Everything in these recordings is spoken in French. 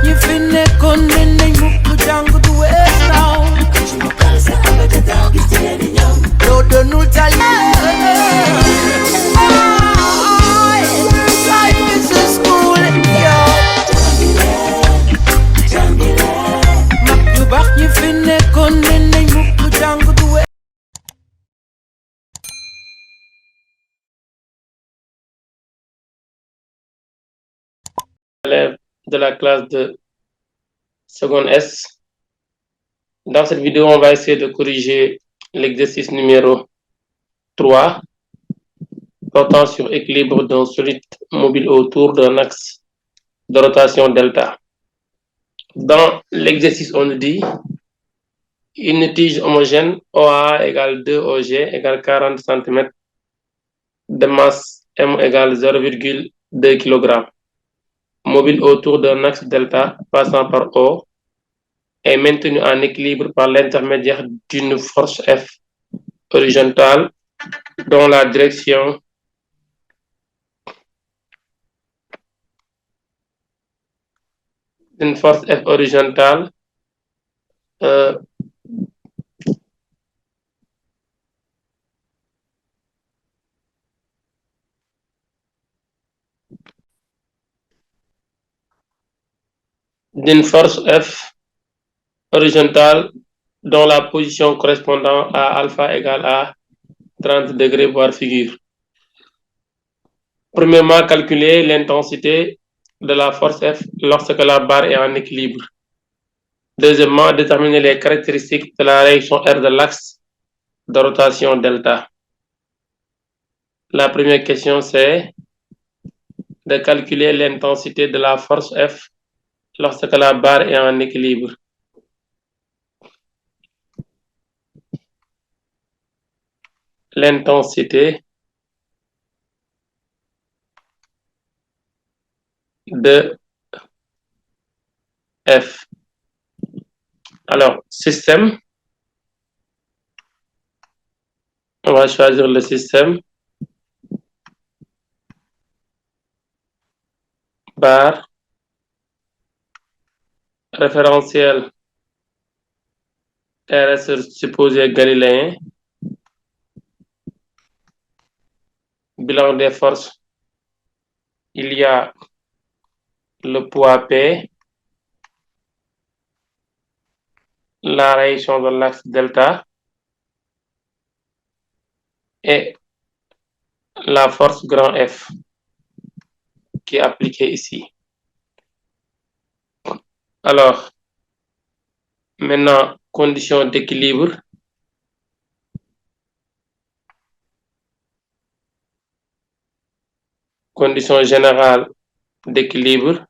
ñi fi nekkoon ne nañ mukk jàng du wees naaw loo doonul tali life is a school yo mag yu baax ñi fi nekkoon ne nañ mukk jàng du wees élèves de la classe de seconde S. Dans cette vidéo, on va essayer de corriger l'exercice numéro 3 portant sur équilibre d'un solide mobile autour d'un axe de rotation delta. Dans l'exercice, on nous dit une tige homogène OA égale 2 OG égale 40 cm de masse M égale 0,2 kg. Mobile autour d'un axe delta passant par O est maintenu en équilibre par l'intermédiaire d'une force F horizontale dont la direction d'une force F horizontale d'une force F horizontale dont la position correspondant à alpha égale à 30 degrés voire figure. Premièrement, calculer l'intensité de la force F lorsque la barre est en équilibre. Deuxièmement, déterminer les caractéristiques de la réaction R de l'axe de rotation delta. La première question, c'est de calculer l'intensité de la force F lorsque la barre est en équilibre. L'intensité de F. Alors, système. On va choisir le système. Barre. Référentiel. RS supposé galiléen. Bilan des forces. Il y a le poids P. La réaction de l'axe delta. Et la force grand F qui est appliquée ici. Alors, maintenant, condition d'équilibre. Condition générale d'équilibre.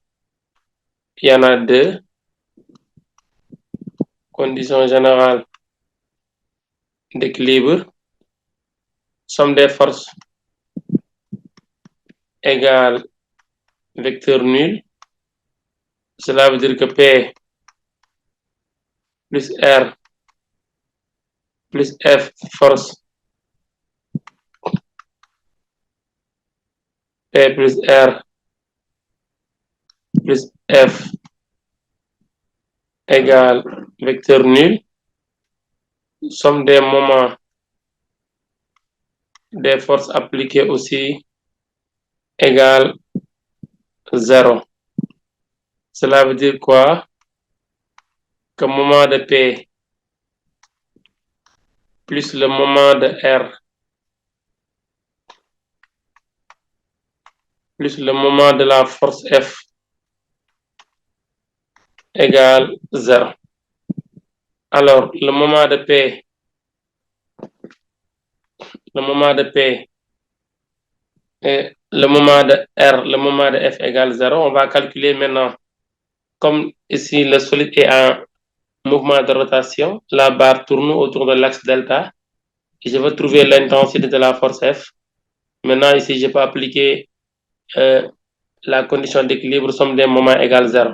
Il y en a deux. Condition générale d'équilibre. Somme des forces égale vecteur nul. Cela veut dire que P plus R plus F force P plus R plus F égale vecteur nul. Somme des moments des forces appliquées aussi égale 0. Cela veut dire quoi? Que moment de P plus le moment de R plus le moment de la force F égale 0. Alors, le moment de P et le moment de R, le moment de F égale 0. On va calculer maintenant, comme ici le solide est en mouvement de rotation, la barre tourne autour de l'axe delta. Et je veux trouver l'intensité de la force F. Maintenant, ici, je peux appliquer la condition d'équilibre, somme des moments égale 0.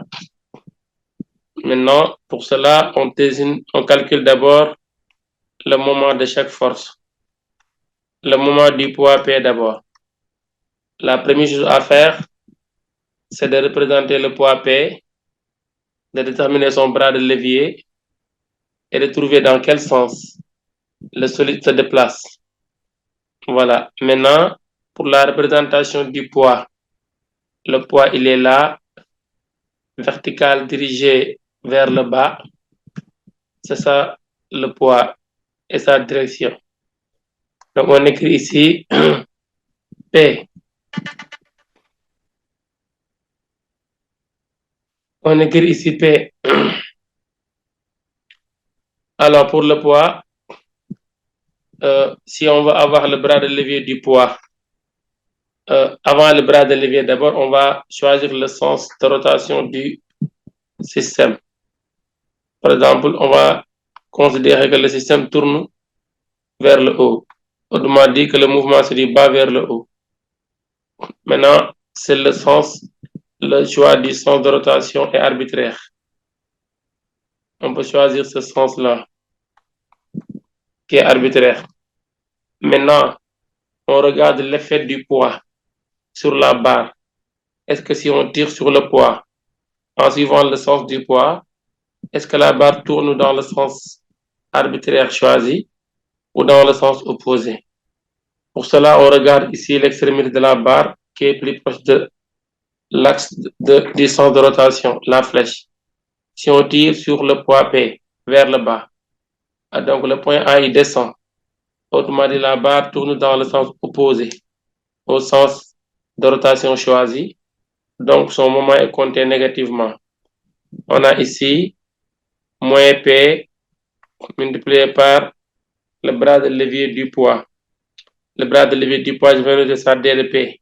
Maintenant, pour cela, on calcule d'abord le moment de chaque force. Le moment du poids P d'abord. La première chose à faire, c'est de représenter le poids P de déterminer son bras de levier et de trouver dans quel sens le solide se déplace. Voilà. Maintenant, pour la représentation du poids, le poids, il est là, vertical dirigé vers le bas. C'est ça le poids et sa direction. Donc, on écrit ici P. On écrit ici P. Alors, pour le poids, si on veut avoir le bras de levier du poids, avant le bras de levier, d'abord, on va choisir le sens de rotation du système. Par exemple, on va considérer que le système tourne vers le haut. Autrement dit, que le mouvement se dit bas vers le haut. Maintenant, c'est le choix du sens de rotation est arbitraire. On peut choisir ce sens-là, qui est arbitraire. Maintenant, on regarde l'effet du poids sur la barre. Est-ce que si on tire sur le poids, en suivant le sens du poids, est-ce que la barre tourne dans le sens arbitraire choisi ou dans le sens opposé? Pour cela, on regarde ici l'extrémité de la barre qui est plus proche de l'axe du sens de rotation, la flèche. Si on tire sur le poids P vers le bas, donc le point A il descend. Autrement dit, la barre tourne dans le sens opposé au sens de rotation choisi. Donc, son moment est compté négativement. On a ici moins P multiplié par le bras de levier du poids. Le bras de levier du poids, je vais noter ça D de P.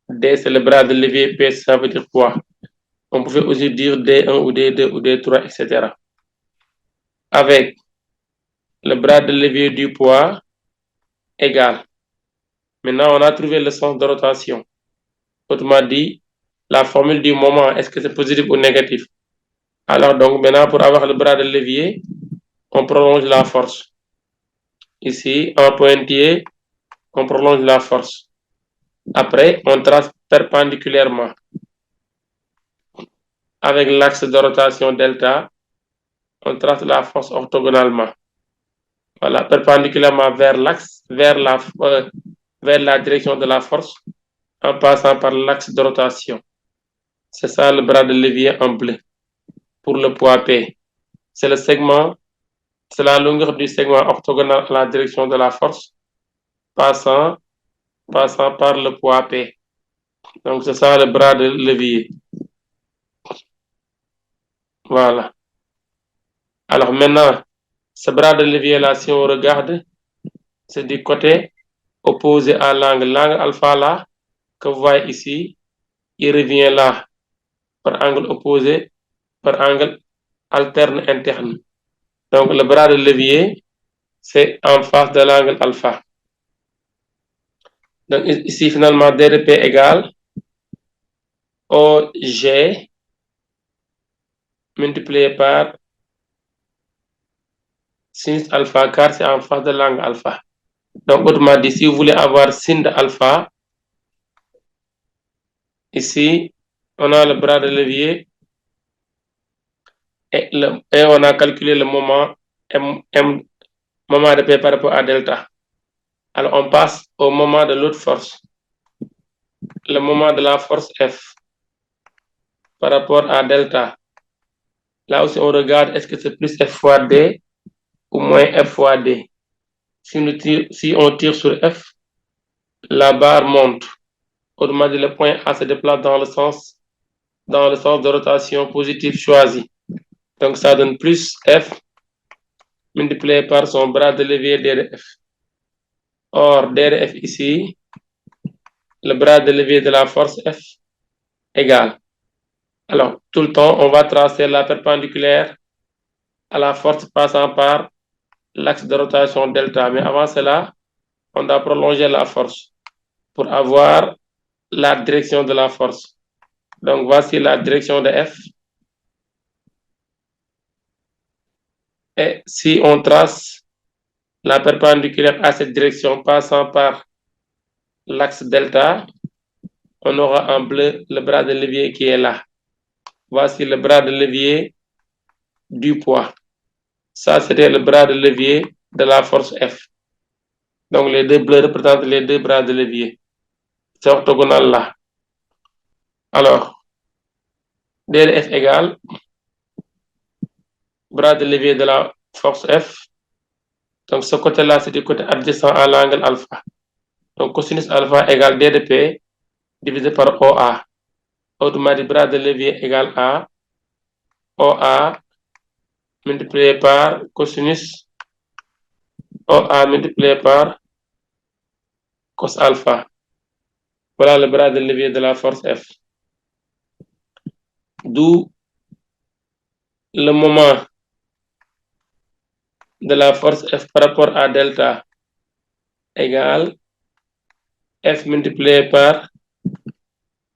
D, c'est le bras de levier, P, ça veut dire poids. On pouvait aussi dire D1 ou D2 ou D3, etc. Avec le bras de levier du poids égal. Maintenant, on a trouvé le sens de rotation. Autrement dit, la formule du moment, est-ce que c'est positif ou négatif? Alors, donc, maintenant, pour avoir le bras de levier, on prolonge la force. Ici, en pointillé, on prolonge la force. Après, on trace perpendiculairement avec l'axe de rotation delta, on trace la force orthogonalement. Voilà, perpendiculairement vers l'axe, vers la direction de la force, en passant par l'axe de rotation. C'est ça le bras de levier en bleu pour le poids P. C'est la longueur du segment orthogonal à la direction de la force, passant par le poids P. Donc, c'est ça le bras de levier. Voilà. Alors maintenant, ce bras de levier-là, si on regarde, c'est du côté opposé à l'angle. L'angle alpha là, que vous voyez ici, il revient là, par angle opposé, par angle alterne interne. Donc, le bras de levier, c'est en face de l'angle alpha. Donc, ici, finalement, D de P égale OG multiplié par sinus alpha, car c'est en face de l'angle alpha. Donc, autrement dit, si vous voulez avoir sin de alpha, ici, on a le bras de levier et on a calculé le moment moment de P par rapport à delta. Alors, on passe au moment de l'autre force, le moment de la force F par rapport à delta. Là aussi, on regarde est-ce que c'est plus F fois D ou moins F fois D. Si on tire sur F, la barre monte. Autrement dit, le point A se déplace dans le sens de rotation positive choisi. Donc, ça donne plus F multiplié par son bras de levier D de F. Or, D de F ici, le bras de levier de la force F égale. Alors, tout le temps, on va tracer la perpendiculaire à la force passant par l'axe de rotation delta. Mais avant cela, on doit prolonger la force pour avoir la direction de la force. Donc, voici la direction de F. Et si on trace la perpendiculaire à cette direction passant par l'axe delta, on aura en bleu le bras de levier qui est là. voici le bras de levier du poids. Ça, c'était le bras de levier de la force F. Donc, les deux bleus représentent les deux bras de levier. C'est orthogonal là. Alors, DF égale bras de levier de la force F. Donc, ce côté-là, c'est du côté adjacent à l'angle alpha. Donc, cosinus alpha égale D de P divisé par OA. Autrement dit, bras de levier égale à OA multiplié par cosinus OA multiplié par cos alpha. Voilà le bras de levier de la force F. D'où le moment de la force F par rapport à delta égale F multiplié par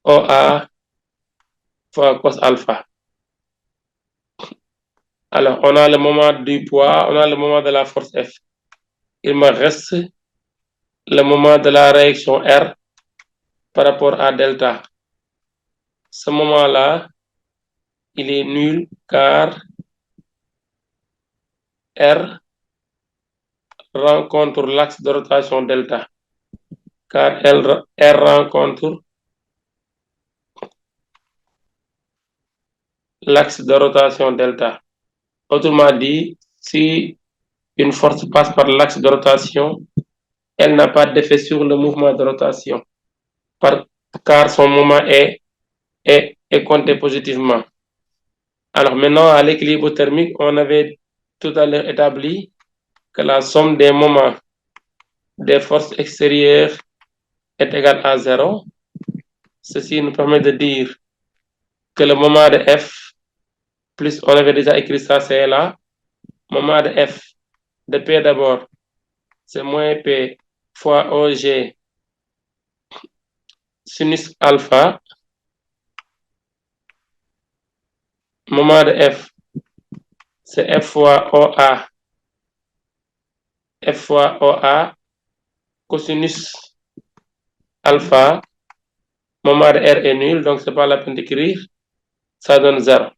OA fois cos alpha. Alors, on a le moment du poids, on a le moment de la force F. Il me reste le moment de la réaction R par rapport à delta. Ce moment-là, il est nul car R rencontre l'axe de rotation delta. Car R rencontre l'axe de rotation delta. Autrement dit, si une force passe par l'axe de rotation, elle n'a pas d'effet sur le mouvement de rotation, car son moment est compté positivement. Alors maintenant, à l'équilibre thermique, on avait tout à l'heure établi que la somme des moments des forces extérieures est égale à 0. Ceci nous permet de dire que le moment de F, plus on avait déjà écrit ça, c'est là, moment de F, de P d'abord, c'est moins P fois OG sinus alpha. Moment de F, c'est F fois OA. F fois OA cosinus alpha. Moment de R est nul, donc c'est pas la peine d'écrire. Ça donne 0.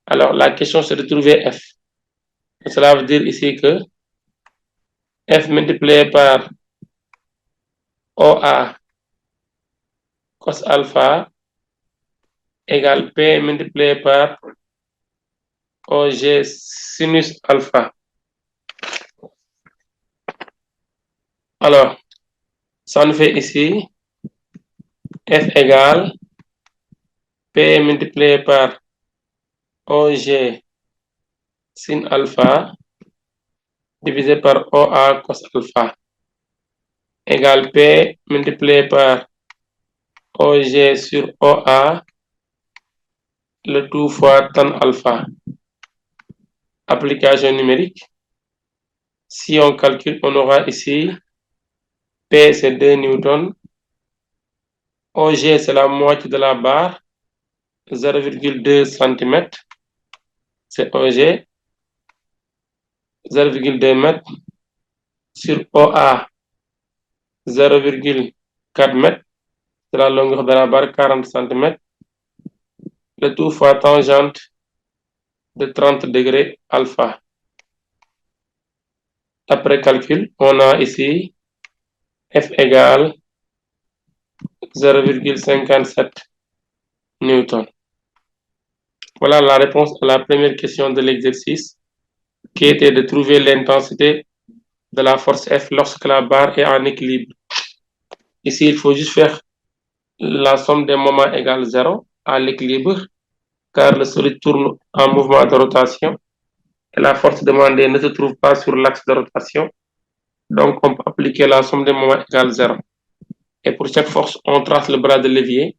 Alors, la question, c'est de trouver F. Et cela veut dire ici que F multiplié par OA cos alpha égale P multiplié par OG sinus alpha. Alors, ça nous fait ici F égale P multiplié par OG sin alpha divisé par OA cos alpha égale P multiplié par OG sur OA, le tout fois tan alpha. Application numérique. Si on calcule, on aura ici P, c'est 2 newtons. OG, c'est la moitié de la barre, 0,2 cm. C'est OG, 0,2 mètres sur OA, 0,4 mètres. C'est la longueur de la barre, 40 cm. Le tout fois tangente de 30 degrés alpha. Après calcul, on a ici F égale 0,57 newtons. Voilà la réponse à la première question de l'exercice, qui était de trouver l'intensité de la force F lorsque la barre est en équilibre. Ici, il faut juste faire la somme des moments égale 0 à l'équilibre, car le solide tourne en mouvement de rotation et la force demandée ne se trouve pas sur l'axe de rotation. Donc, on peut appliquer la somme des moments égale 0. Et pour chaque force, on trace le bras de levier.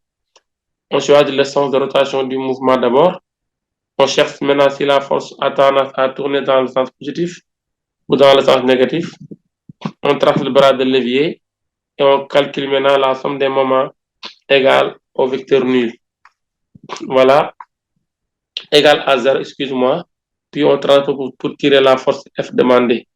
On choisit le sens de rotation du mouvement d'abord. On cherche maintenant si la force a tendance à tourner dans le sens positif ou dans le sens négatif. On trace le bras de levier et on calcule maintenant la somme des moments égale au vecteur nul. Voilà, égale à 0, excuse-moi. Puis on transpose pour tirer la force F demandée.